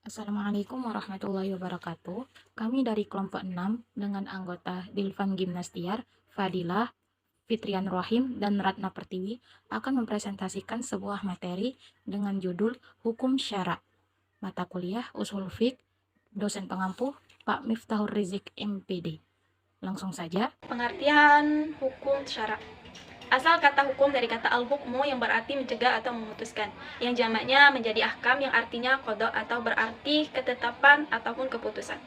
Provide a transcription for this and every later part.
Assalamualaikum warahmatullahi wabarakatuh. Kami dari kelompok 6 dengan anggota Dilvan Gimnastiar, Fadilah, Fitrian Rohim, dan Ratna Pertiwi akan mempresentasikan sebuah materi dengan judul Hukum Syara. Mata kuliah Usul Fiqh, dosen pengampu Pak Miftahur Rizik MPD. Langsung saja. Pengertian hukum syara. Asal kata hukum dari kata al-hukmu yang berarti mencegah atau memutuskan, yang jamaknya menjadi ahkam yang artinya qada atau berarti ketetapan ataupun keputusan.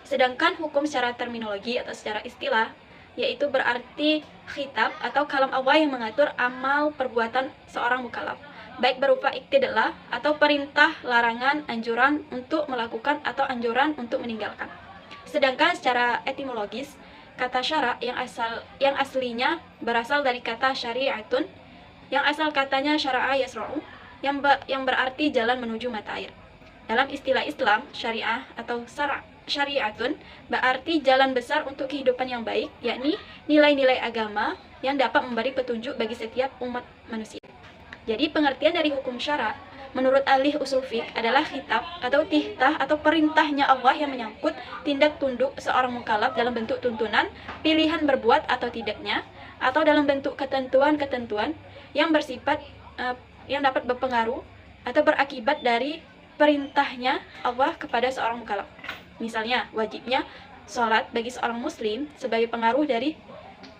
Sedangkan hukum secara terminologi atau secara istilah yaitu berarti khitab atau kalam Allah yang mengatur amal perbuatan seorang mukallaf, baik berupa iktidallah atau perintah, larangan, anjuran untuk melakukan atau anjuran untuk meninggalkan. Sedangkan secara etimologis, kata syara yang aslinya berasal dari kata syari'atun, yang asal katanya syara'a yasra'u, yang berarti jalan menuju mata air. Dalam istilah Islam, syariah atau syari'atun berarti jalan besar untuk kehidupan yang baik, yakni nilai-nilai agama yang dapat memberi petunjuk bagi setiap umat manusia. Jadi pengertian dari hukum syara menurut ahli usul fiqh adalah khitab atau tihtah atau perintahnya Allah yang menyangkut tindak tunduk seorang mukallaf dalam bentuk tuntunan, pilihan berbuat atau tidaknya, atau dalam bentuk ketentuan-ketentuan yang bersifat yang dapat berpengaruh atau berakibat dari perintahnya Allah kepada seorang mukallaf. Misalnya, wajibnya sholat bagi seorang muslim sebagai pengaruh dari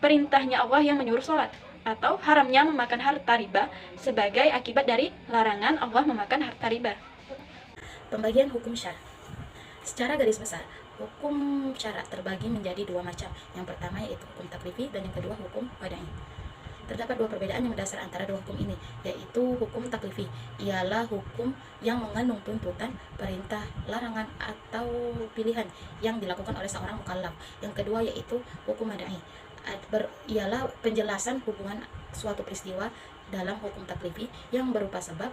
perintahnya Allah yang menyuruh sholat, atau haramnya memakan harta riba sebagai akibat dari larangan Allah memakan harta riba. Pembagian hukum syara. Secara garis besar, hukum syara terbagi menjadi dua macam. Yang pertama yaitu hukum taklifi dan yang kedua hukum wadai. Terdapat dua perbedaan yang mendasar antara dua hukum ini, yaitu hukum taklifi ialah hukum yang mengandung tuntutan, perintah, larangan, atau pilihan yang dilakukan oleh seorang mukallaf. Yang kedua yaitu hukum wadai, ialah penjelasan hubungan suatu peristiwa dalam hukum taklifi yang berupa sebab,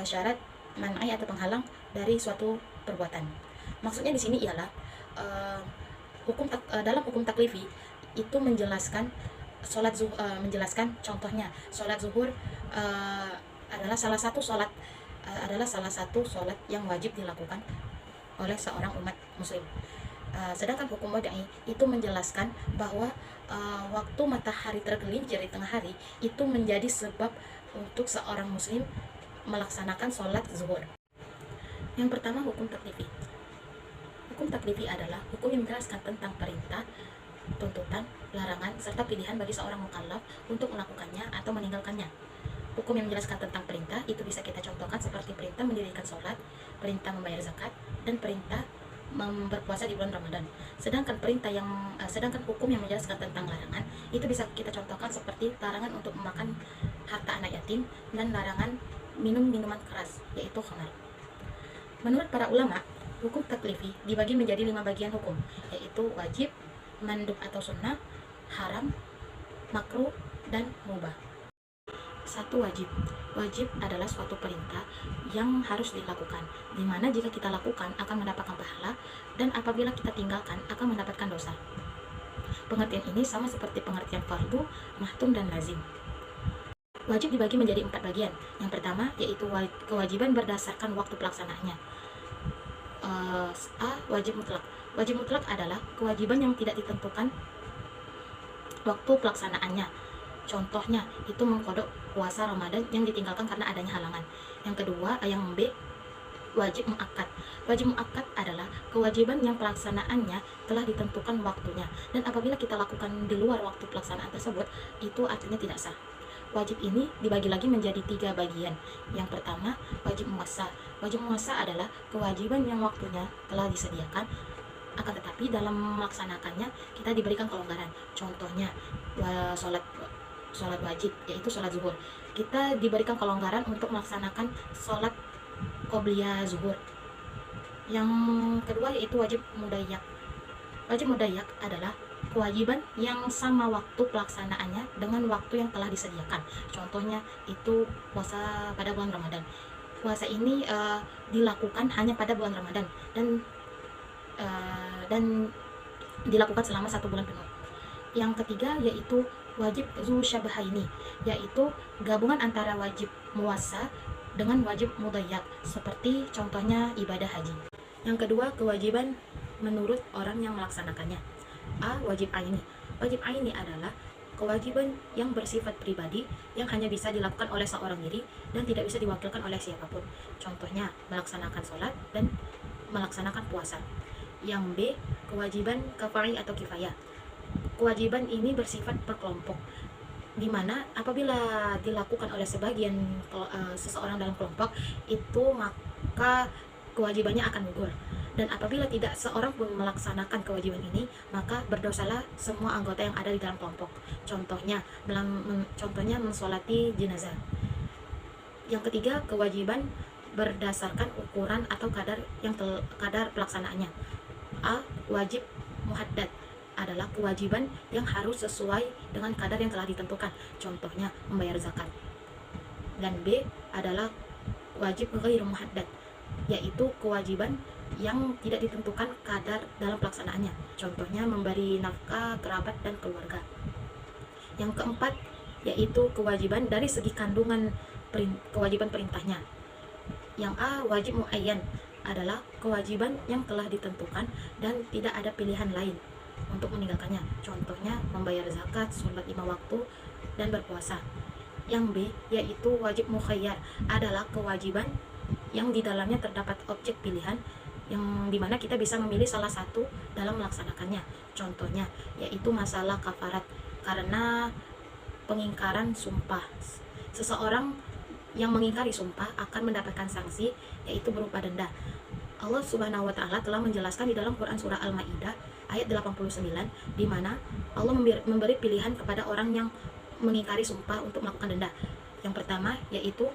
syarat, man'ai atau penghalang dari suatu perbuatan. Maksudnya di sini ialah dalam hukum taklifi itu menjelaskan menjelaskan contohnya sholat zuhur adalah salah satu sholat yang wajib dilakukan oleh seorang umat muslim. Sedangkan hukum wadai itu menjelaskan bahwa waktu matahari tergelincir di tengah hari itu menjadi sebab untuk seorang muslim melaksanakan sholat zuhur. Yang pertama, hukum taklifi. Hukum taklifi adalah hukum yang menjelaskan tentang perintah, tuntutan, larangan, serta pilihan bagi seorang mukallaf untuk melakukannya atau meninggalkannya. Hukum yang menjelaskan tentang perintah itu bisa kita contohkan seperti perintah mendirikan sholat, perintah membayar zakat, dan perintah berpuasa di bulan Ramadan. Sedangkan hukum yang menjelaskan tentang larangan itu bisa kita contohkan seperti larangan untuk memakan harta anak yatim dan larangan minum minuman keras, yaitu khamar. Menurut para ulama, hukum taklifi dibagi menjadi 5 bagian hukum, yaitu wajib, mandub atau sunnah, haram, makruh, dan mubah. 1. Wajib. Wajib adalah suatu perintah yang harus dilakukan, di mana jika kita lakukan akan mendapatkan pahala, dan apabila kita tinggalkan akan mendapatkan dosa. Pengertian ini sama seperti pengertian fardu, mahtum, dan lazim. Wajib dibagi menjadi 4 bagian. Yang pertama yaitu kewajiban berdasarkan waktu pelaksanaannya. A. Wajib mutlak. Wajib mutlak adalah kewajiban yang tidak ditentukan waktu pelaksanaannya. Contohnya itu mengkodok puasa Ramadan yang ditinggalkan karena adanya halangan. Yang kedua, yang B, wajib muakkad. Wajib muakkad adalah kewajiban yang pelaksanaannya telah ditentukan waktunya, dan apabila kita lakukan di luar waktu pelaksanaan tersebut, itu artinya tidak sah. Wajib ini dibagi lagi menjadi 3 bagian. Yang pertama, wajib muwassa. Wajib muwassa adalah kewajiban yang waktunya telah disediakan, akan tetapi dalam melaksanakannya kita diberikan kelonggaran. Contohnya sholat wajib, yaitu sholat zuhur. Kita diberikan kelonggaran untuk melaksanakan sholat qobliyah zuhur. Yang kedua yaitu wajib mudayyak. Wajib mudayyak adalah kewajiban yang sama waktu pelaksanaannya dengan waktu yang telah disediakan. Contohnya itu puasa pada bulan Ramadan. Puasa ini dilakukan hanya pada bulan Ramadan dan dilakukan selama 1 bulan penuh. Yang ketiga yaitu wajib zu syabahaini, yaitu gabungan antara wajib muwassa dengan wajib mudhayyaq, seperti contohnya ibadah haji. Yang kedua, kewajiban menurut orang yang melaksanakannya. A. Wajib aini. Wajib aini adalah kewajiban yang bersifat pribadi yang hanya bisa dilakukan oleh seorang diri dan tidak bisa diwakilkan oleh siapapun. Contohnya, melaksanakan sholat dan melaksanakan puasa. Yang B. Kewajiban kifai atau kifayah. Kewajiban ini bersifat berkelompok, di mana apabila dilakukan oleh seseorang dalam kelompok itu, maka kewajibannya akan gugur. Dan apabila tidak seorang pun melaksanakan kewajiban ini, maka berdosalah semua anggota yang ada di dalam kelompok. Contohnya mensolati jenazah. Yang ketiga, kewajiban berdasarkan ukuran atau kadar pelaksanaannya. A. Wajib muhaddad adalah kewajiban yang harus sesuai dengan kadar yang telah ditentukan. Contohnya membayar zakat. Dan B adalah wajib ghairu muhaddad, yaitu kewajiban yang tidak ditentukan kadar dalam pelaksanaannya. Contohnya memberi nafkah kerabat dan keluarga. Yang keempat, yaitu kewajiban dari segi kandungan kewajiban perintahnya. Yang A. Wajib muayyan adalah kewajiban yang telah ditentukan dan tidak ada pilihan lain untuk meninggalkannya. Contohnya membayar zakat, sholat 5 waktu, dan berpuasa. Yang B, yaitu wajib mukhayyar, adalah kewajiban yang di dalamnya terdapat objek pilihan yang dimana kita bisa memilih salah satu dalam melaksanakannya. Contohnya yaitu masalah kafarat karena pengingkaran sumpah. Seseorang yang mengingkari sumpah akan mendapatkan sanksi, yaitu berupa denda. Allah Subhanahu wa Ta'ala telah menjelaskan di dalam Quran surah Al-Maidah ayat 89, di mana Allah memberi pilihan kepada orang yang mengingkari sumpah untuk melakukan denda. Yang pertama yaitu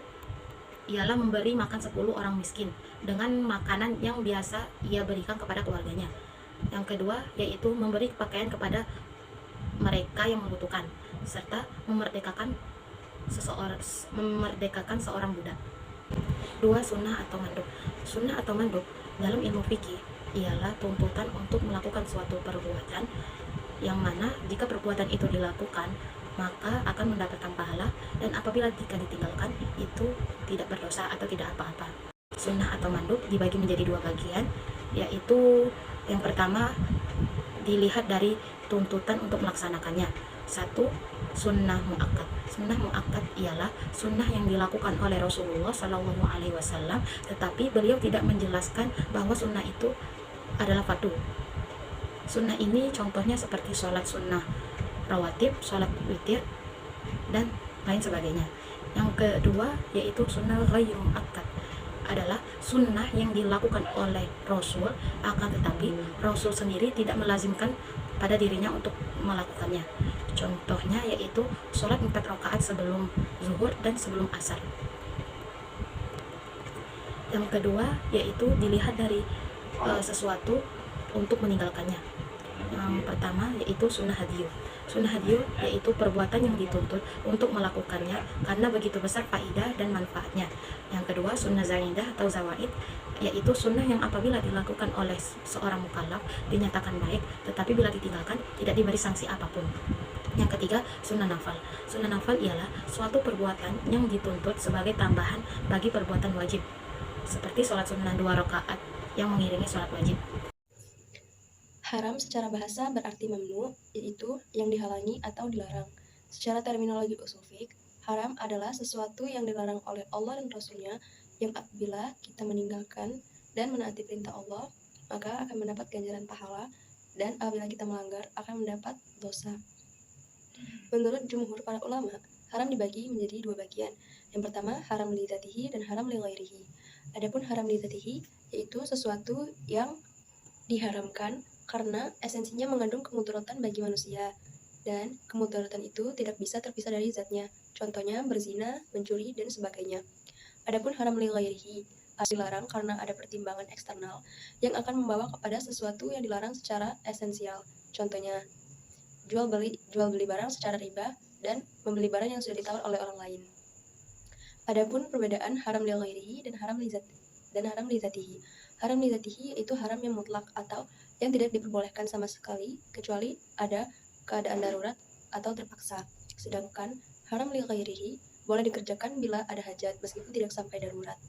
ialah memberi makan 10 orang miskin dengan makanan yang biasa ia berikan kepada keluarganya. Yang kedua yaitu memberi pakaian kepada mereka yang membutuhkan, serta memerdekakan seorang budak. 2. Sunnah atau mandub. Sunnah atau mandub dalam ilmu fikih ialah tuntutan untuk melakukan suatu perbuatan yang mana jika perbuatan itu dilakukan maka akan mendapatkan pahala, dan apabila jika ditinggalkan itu tidak berdosa atau tidak apa-apa. Sunnah atau mandub dibagi menjadi 2 bagian, yaitu yang pertama dilihat dari tuntutan untuk melaksanakannya. 1. Sunnah muakkad. Sunnah muakkad ialah sunnah yang dilakukan oleh Rasulullah SAW, tetapi beliau tidak menjelaskan bahwa sunnah itu adalah fardu. Sunnah ini contohnya seperti sholat sunnah rawatib, sholat witir, dan lain sebagainya. Yang kedua yaitu sunnah ghairu muakkad, adalah sunnah yang dilakukan oleh Rasul, akan tetapi Rasul sendiri tidak melazimkan pada dirinya untuk melakukannya. Contohnya yaitu sholat 4 rakaat sebelum zuhur dan sebelum asar. Yang kedua yaitu dilihat dari sesuatu untuk meninggalkannya. Yang pertama yaitu sunnah hadyu. Sunnah hadyu yaitu perbuatan yang dituntut untuk melakukannya karena begitu besar faidah dan manfaatnya. Yang kedua sunnah zaidah atau zawaid, yaitu sunnah yang apabila dilakukan oleh seorang mukallaf dinyatakan baik, tetapi bila ditinggalkan tidak diberi sanksi apapun. Yang ketiga, sunnah nafal. Sunnah nafal ialah suatu perbuatan yang dituntut sebagai tambahan bagi perbuatan wajib, seperti sholat sunnah 2 rakaat yang mengiringi sholat wajib. Haram secara bahasa berarti mamnu, yaitu yang dihalangi atau dilarang. Secara terminologi usul fiqh, haram adalah sesuatu yang dilarang oleh Allah dan Rasulnya, yang apabila kita meninggalkan dan menaati perintah Allah, maka akan mendapat ganjaran pahala, dan apabila kita melanggar akan mendapat dosa. Menurut jumhur para ulama, haram dibagi menjadi 2 bagian. Yang pertama, haram li dzatihi dan haram li ghairihi. Adapun haram li dzatihi yaitu sesuatu yang diharamkan karena esensinya mengandung kemudaratan bagi manusia, dan kemudaratan itu tidak bisa terpisah dari zatnya. Contohnya berzina, mencuri, dan sebagainya. Adapun haram li ghairihi dilarang karena ada pertimbangan eksternal yang akan membawa kepada sesuatu yang dilarang secara esensial. Contohnya jual beli barang secara riba dan membeli barang yang sudah ditawar oleh orang lain. Adapun perbedaan haram li ghairihi dan haram li dzatihi. Haram li dzatihi yaitu haram yang mutlak atau yang tidak diperbolehkan sama sekali kecuali ada keadaan darurat atau terpaksa. Sedangkan haram li ghairihi boleh dikerjakan bila ada hajat, meskipun tidak sampai darurat.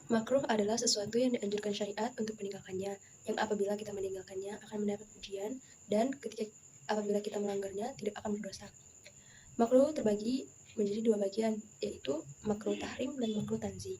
Makruh adalah sesuatu yang dianjurkan syariat untuk meninggalkannya, yang apabila kita meninggalkannya akan mendapat pujian, dan apabila kita melanggarnya tidak akan berdosa. Makruh terbagi menjadi dua bagian, yaitu makruh tahrim dan makruh tanzih.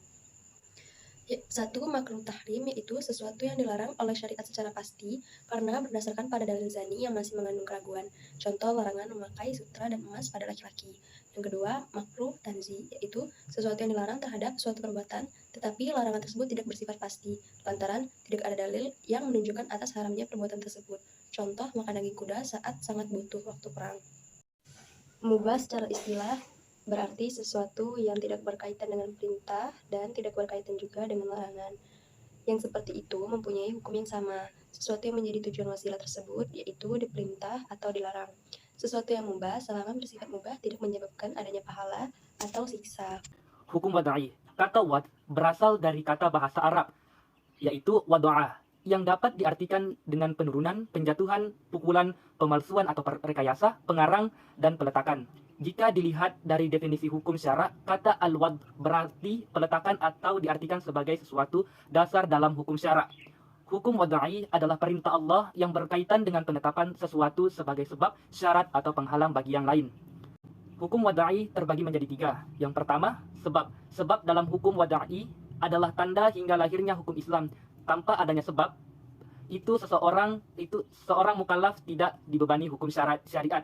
Satu, makruh tahrim yaitu sesuatu yang dilarang oleh syariat secara pasti karena berdasarkan pada dalil zani yang masih mengandung keraguan. Contoh, larangan memakai sutra dan emas pada laki-laki. Yang kedua, makruh tanzih yaitu sesuatu yang dilarang terhadap suatu perbuatan, tetapi larangan tersebut tidak bersifat pasti, lantaran tidak ada dalil yang menunjukkan atas haramnya perbuatan tersebut. Contoh, makan daging kuda saat sangat butuh waktu perang. Mubah secara istilah berarti sesuatu yang tidak berkaitan dengan perintah dan tidak berkaitan juga dengan larangan. Yang seperti itu mempunyai hukum yang sama. Sesuatu yang menjadi tujuan wasilah tersebut yaitu diperintah atau dilarang. Sesuatu yang mubah selama bersifat mubah tidak menyebabkan adanya pahala atau siksa. Hukum wadai. Kata wad berasal dari kata bahasa Arab, yaitu wadu'ah, yang dapat diartikan dengan penurunan, penjatuhan, pukulan, pemalsuan atau rekayasa, pengarang, dan peletakan. Jika dilihat dari definisi hukum syara, kata al-wad berarti peletakan atau diartikan sebagai sesuatu dasar dalam hukum syara. Hukum wadai adalah perintah Allah yang berkaitan dengan penetapan sesuatu sebagai sebab, syarat, atau penghalang bagi yang lain. Hukum wadai terbagi menjadi tiga. Yang pertama, sebab. Sebab dalam hukum wadai adalah tanda hingga lahirnya hukum Islam. Tanpa adanya sebab, seorang mukallaf tidak dibebani hukum syariat.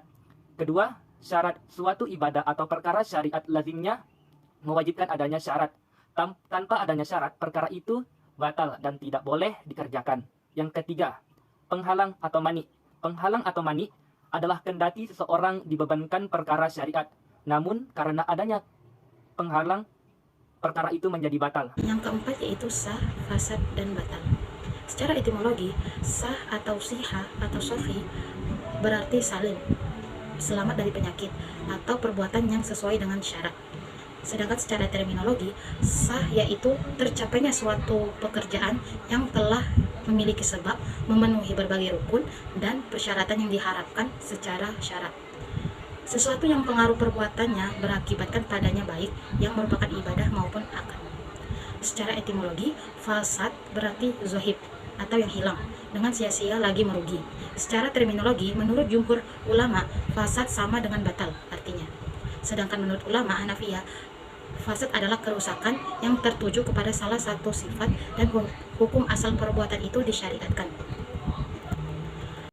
Kedua, syarat. Suatu ibadah atau perkara syariat lazimnya mewajibkan adanya syarat. Tanpa adanya syarat, perkara itu batal dan tidak boleh dikerjakan. Yang ketiga, penghalang atau mani. Penghalang atau mani adalah kendati seseorang dibebankan perkara syariat, namun karena adanya penghalang, perkara itu menjadi batal. Yang keempat yaitu sah, fasad, dan batal. Secara etimologi, sah atau siha atau sofi berarti salim, selamat dari penyakit, atau perbuatan yang sesuai dengan syarat. Sedangkan secara terminologi, sah yaitu tercapainya suatu pekerjaan yang telah memiliki sebab, memenuhi berbagai rukun, dan persyaratan yang diharapkan secara syarat. Sesuatu yang pengaruh perbuatannya berakibatkan padanya baik yang merupakan ibadah maupun akad. Secara etimologi, fasad berarti zohib atau yang hilang, dengan sia-sia lagi merugi. Secara terminologi, menurut jumhur ulama, fasad sama dengan batal artinya. Sedangkan menurut ulama Hanafiyah, fasad adalah kerusakan yang tertuju kepada salah satu sifat dan hukum asal perbuatan itu disyariatkan.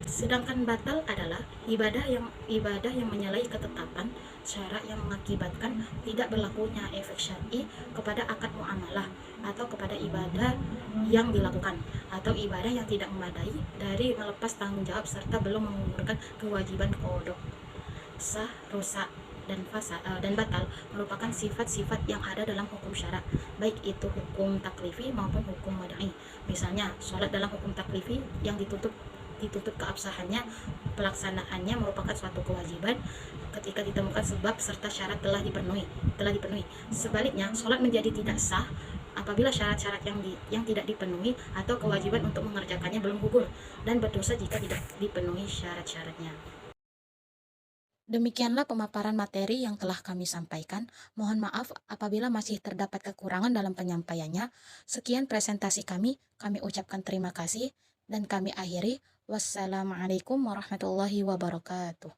Sedangkan batal adalah ibadah yang menyalahi ketetapan syarat yang mengakibatkan tidak berlakunya efek syar'i kepada akad muamalah atau kepada ibadah yang dilakukan, atau ibadah yang tidak memadai dari melepas tanggung jawab serta belum mengugurkan kewajiban qada. Sah, rusak, dan batal merupakan sifat-sifat yang ada dalam hukum syara, baik itu hukum taklifi maupun hukum wadai. Misalnya, sholat dalam hukum taklifi yang ditutup keabsahannya, pelaksanaannya merupakan suatu kewajiban ketika ditemukan sebab serta syarat telah dipenuhi. Sebaliknya, sholat menjadi tidak sah apabila syarat-syarat yang tidak dipenuhi atau kewajiban untuk mengerjakannya belum gugur, dan berdosa jika tidak dipenuhi syarat-syaratnya. Demikianlah pemaparan materi yang telah kami sampaikan. Mohon maaf apabila masih terdapat kekurangan dalam penyampaiannya. Sekian presentasi kami ucapkan terima kasih dan kami akhiri. Wassalamualaikum warahmatullahi wabarakatuh.